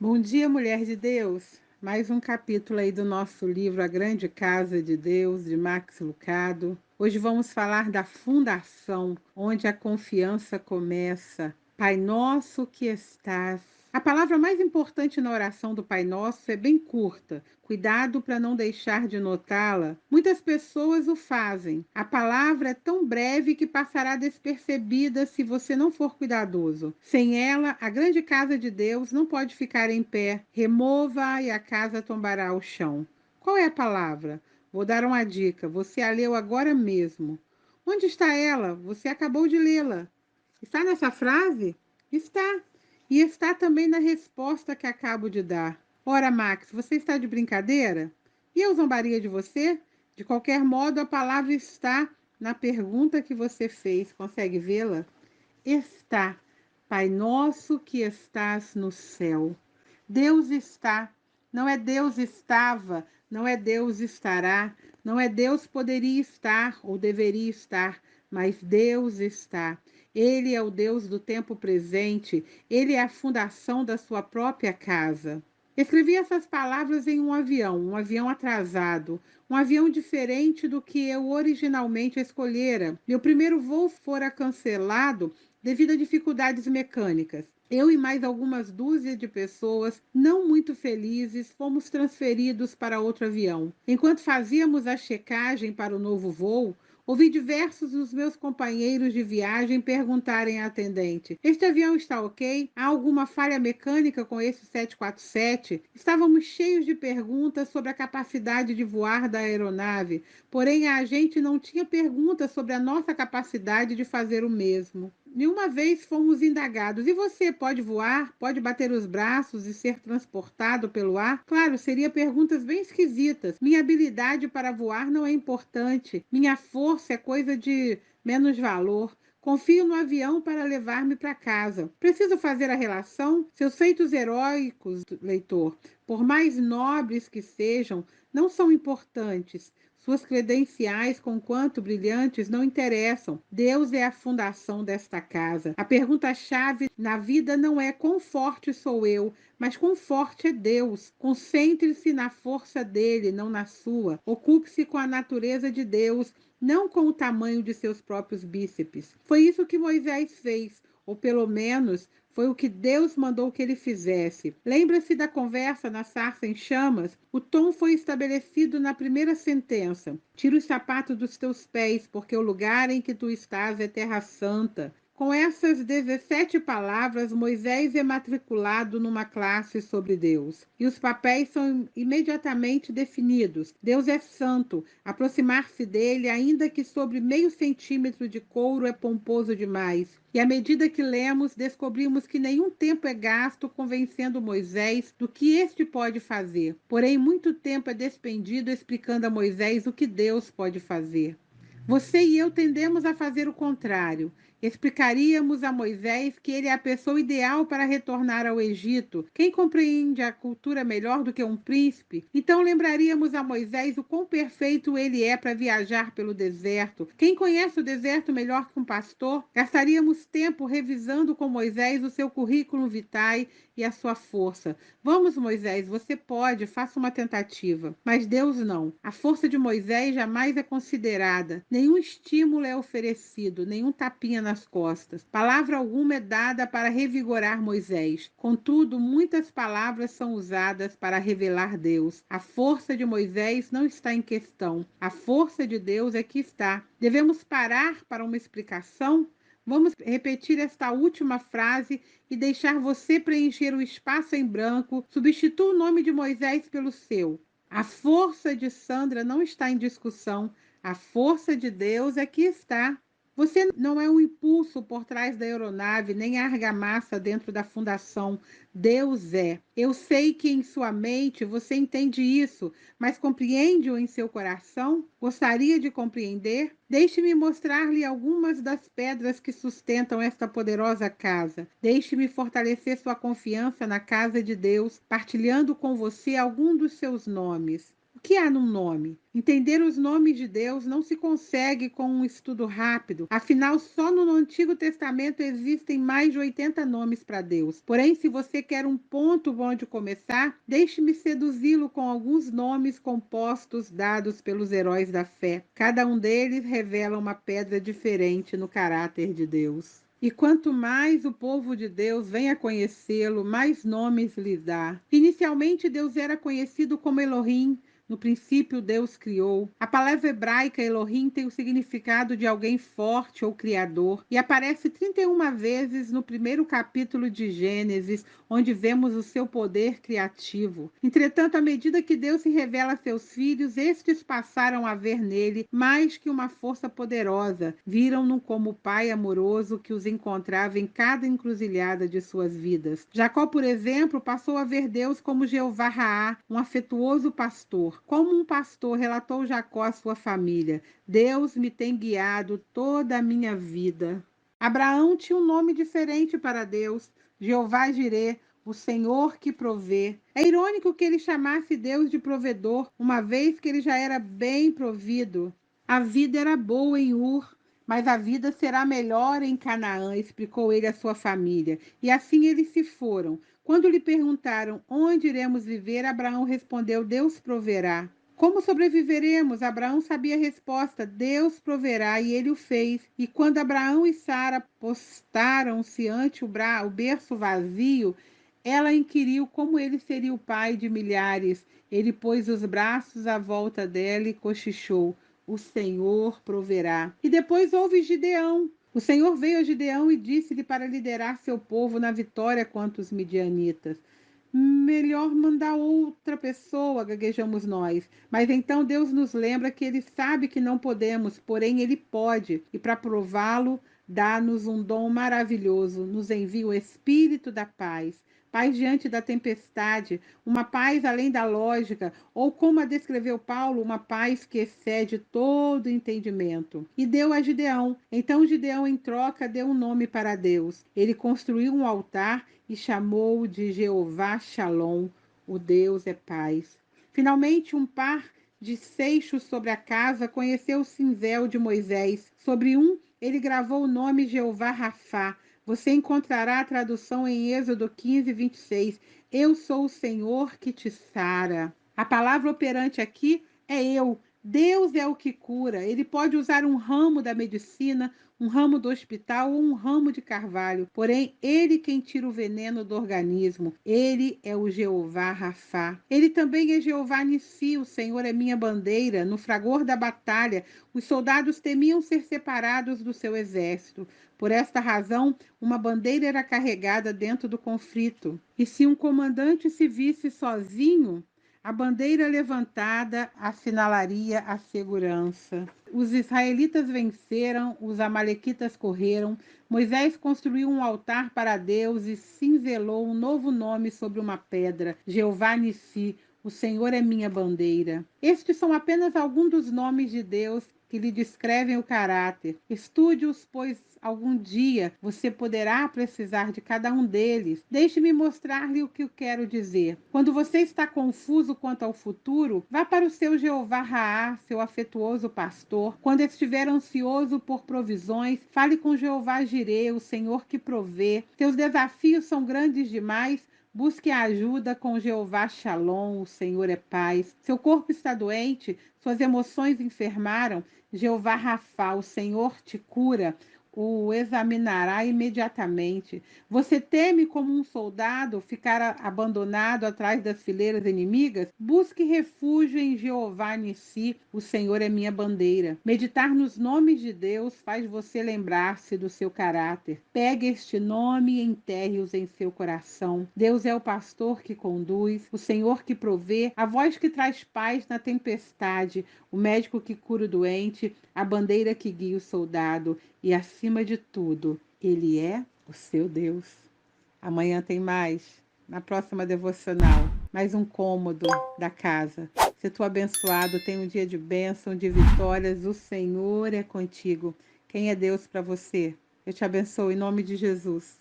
Bom dia, mulher de Deus. Mais um capítulo aí do nosso livro A Grande Casa de Deus, de Max Lucado. Hoje vamos falar da fundação, onde a confiança começa. Pai nosso que estás. A palavra mais importante na oração do Pai Nosso é bem curta. Cuidado para não deixar de notá-la. Muitas pessoas o fazem. A palavra é tão breve que passará despercebida se você não for cuidadoso. Sem ela, a grande casa de Deus não pode ficar em pé. Remova e a casa tombará ao chão. Qual é a palavra? Vou dar uma dica. Você a leu agora mesmo. Onde está ela? Você acabou de lê-la. Está nessa frase? Está. E está também na resposta que acabo de dar. Ora, Max, você está de brincadeira? E eu zombaria de você? De qualquer modo, a palavra está na pergunta que você fez. Consegue vê-la? Está. Pai nosso que estás no céu. Deus está. Não é Deus estava, não é Deus estará, não é Deus poderia estar ou deveria estar, mas Deus está. Ele é o Deus do tempo presente, ele é a fundação da sua própria casa. Escrevi essas palavras em um avião atrasado, um avião diferente do que eu originalmente escolhera. Meu primeiro voo fora cancelado devido a dificuldades mecânicas. Eu e mais algumas dúzias de pessoas, não muito felizes, fomos transferidos para outro avião. Enquanto fazíamos a checagem para o novo voo, ouvi diversos dos meus companheiros de viagem perguntarem à atendente: este avião está ok? Há alguma falha mecânica com esse 747? Estávamos cheios de perguntas sobre a capacidade de voar da aeronave, porém a gente não tinha perguntas sobre a nossa capacidade de fazer o mesmo. Nenhuma vez fomos indagados: e você pode voar? Pode bater os braços e ser transportado pelo ar? Claro, seria perguntas bem esquisitas. Minha habilidade para voar não é importante. Minha força é coisa de menos valor. Confio no avião para levar-me para casa. Preciso fazer a relação? Seus feitos heróicos, leitor, por mais nobres que sejam, não são importantes. Suas credenciais, conquanto brilhantes, não interessam. Deus é a fundação desta casa. A pergunta-chave na vida não é quão forte sou eu, mas quão forte é Deus. Concentre-se na força dele, não na sua. Ocupe-se com a natureza de Deus, não com o tamanho de seus próprios bíceps. Foi isso que Moisés fez, ou pelo menos foi o que Deus mandou que ele fizesse. Lembra-se da conversa na sarça em chamas? O tom foi estabelecido na primeira sentença. Tira os sapatos dos teus pés, porque o lugar em que tu estás é terra santa. Com essas 17 palavras, Moisés é matriculado numa classe sobre Deus. E os papéis são imediatamente definidos. Deus é santo. Aproximar-se dele, ainda que sobre meio centímetro de couro, é pomposo demais. E à medida que lemos, descobrimos que nenhum tempo é gasto convencendo Moisés do que este pode fazer. Porém, muito tempo é despendido explicando a Moisés o que Deus pode fazer. Você e eu tendemos a fazer o contrário. Explicaríamos a Moisés que ele é a pessoa ideal para retornar ao Egito. Quem compreende a cultura melhor do que um príncipe? Então lembraríamos a Moisés o quão perfeito ele é para viajar pelo deserto. Quem conhece o deserto melhor que um pastor? Gastaríamos tempo revisando com Moisés o seu currículo vitae e a sua força. Vamos, Moisés, você pode, faça uma tentativa. Mas Deus não. A força de Moisés jamais é considerada. Nenhum estímulo é oferecido, nenhum tapinha nas costas. Palavra alguma é dada para revigorar Moisés. Contudo, muitas palavras são usadas para revelar Deus. A força de Moisés não está em questão. A força de Deus é que está. Devemos parar para uma explicação? Vamos repetir esta última frase e deixar você preencher o espaço em branco. Substitua o nome de Moisés pelo seu. A força de Sandra não está em discussão. A força de Deus é que está. Você não é um impulso por trás da aeronave, nem a argamassa dentro da fundação. Deus é. Eu sei que em sua mente você entende isso, mas compreende-o em seu coração? Gostaria de compreender? Deixe-me mostrar-lhe algumas das pedras que sustentam esta poderosa casa. Deixe-me fortalecer sua confiança na casa de Deus, partilhando com você algum dos seus nomes. O que há num nome? Entender os nomes de Deus não se consegue com um estudo rápido. Afinal, só no Antigo Testamento existem mais de 80 nomes para Deus. Porém, se você quer um ponto bom de começar, deixe-me seduzi-lo com alguns nomes compostos dados pelos heróis da fé. Cada um deles revela uma pedra diferente no caráter de Deus. E quanto mais o povo de Deus vem a conhecê-lo, mais nomes lhe dá. Inicialmente, Deus era conhecido como Elohim. No princípio, Deus criou. A palavra hebraica Elohim tem o significado de alguém forte ou criador e aparece 31 vezes no primeiro capítulo de Gênesis, onde vemos o seu poder criativo. Entretanto, à medida que Deus se revela a seus filhos, estes passaram a ver nele mais que uma força poderosa. Viram-no como o pai amoroso que os encontrava em cada encruzilhada de suas vidas. Jacó, por exemplo, passou a ver Deus como Jeová Raá, um afetuoso pastor. Como um pastor, relatou Jacó à sua família: Deus me tem guiado toda a minha vida. Abraão tinha um nome diferente para Deus, Jeová Jirê, o Senhor que provê. É irônico que ele chamasse Deus de provedor, uma vez que ele já era bem provido. A vida era boa em Ur, mas a vida será melhor em Canaã, explicou ele à sua família. E assim eles se foram. Quando lhe perguntaram onde iremos viver, Abraão respondeu: Deus proverá. Como sobreviveremos? Abraão sabia a resposta: Deus proverá, e ele o fez. E quando Abraão e Sara postaram-se ante o berço vazio, ela inquiriu como ele seria o pai de milhares. Ele pôs os braços à volta dela e cochichou: O Senhor proverá. E depois houve Gideão. O Senhor veio a Gideão e disse-lhe para liderar seu povo na vitória contra os midianitas. Melhor mandar outra pessoa, gaguejamos nós. Mas então Deus nos lembra que ele sabe que não podemos, porém ele pode. E para prová-lo, dá-nos um dom maravilhoso, nos envia o Espírito da paz. Paz diante da tempestade, uma paz além da lógica, ou como a descreveu Paulo, uma paz que excede todo entendimento. E deu a Gideão. Então Gideão, em troca, deu um nome para Deus. Ele construiu um altar e chamou-o de Jeová Shalom, o Deus é paz. Finalmente, um par de seixos sobre a casa conheceu o cinzel de Moisés. Sobre um, ele gravou o nome Jeová Rafá. Você encontrará a tradução em Êxodo 15, 26. Eu sou o Senhor que te sara. A palavra operante aqui é eu. Deus é o que cura. Ele pode usar um ramo da medicina, um ramo do hospital ou um ramo de carvalho. Porém, ele quem tira o veneno do organismo. Ele é o Jeová Rafá. Ele também é Jeová Nissi, o Senhor é minha bandeira. No fragor da batalha, os soldados temiam ser separados do seu exército. Por esta razão, uma bandeira era carregada dentro do conflito. E se um comandante se visse sozinho, a bandeira levantada assinalaria a segurança. Os israelitas venceram, os amalequitas correram. Moisés construiu um altar para Deus e cinzelou um novo nome sobre uma pedra: Jeová Nissi, o Senhor é minha bandeira. Estes são apenas alguns dos nomes de Deus que lhe descrevem o caráter. Estude-os, pois algum dia você poderá precisar de cada um deles. Deixe-me mostrar-lhe o que eu quero dizer. Quando você está confuso quanto ao futuro, vá para o seu Jeová Raá, seu afetuoso pastor. Quando estiver ansioso por provisões, fale com Jeová Jirê, o Senhor que provê. Seus desafios são grandes demais. Busque ajuda com Jeová Shalom, o Senhor é paz. Seu corpo está doente, suas emoções enfermaram. Jeová Rafá, o Senhor te cura, o examinará imediatamente. Você teme como um soldado ficar abandonado atrás das fileiras inimigas? Busque refúgio em Jeová Nissi, o Senhor é minha bandeira. Meditar nos nomes de Deus faz você lembrar-se do seu caráter. Pegue este nome e enterre-os em seu coração. Deus é o pastor que conduz, o Senhor que provê, a voz que traz paz na tempestade, o médico que cura o doente, a bandeira que guia o soldado e, acima de tudo, Ele é o seu Deus. Amanhã tem mais, na próxima devocional, mais um cômodo da casa. Se tu abençoado, tenha um dia de bênção, de vitórias, o Senhor é contigo. Quem é Deus para você? Eu te abençoo em nome de Jesus.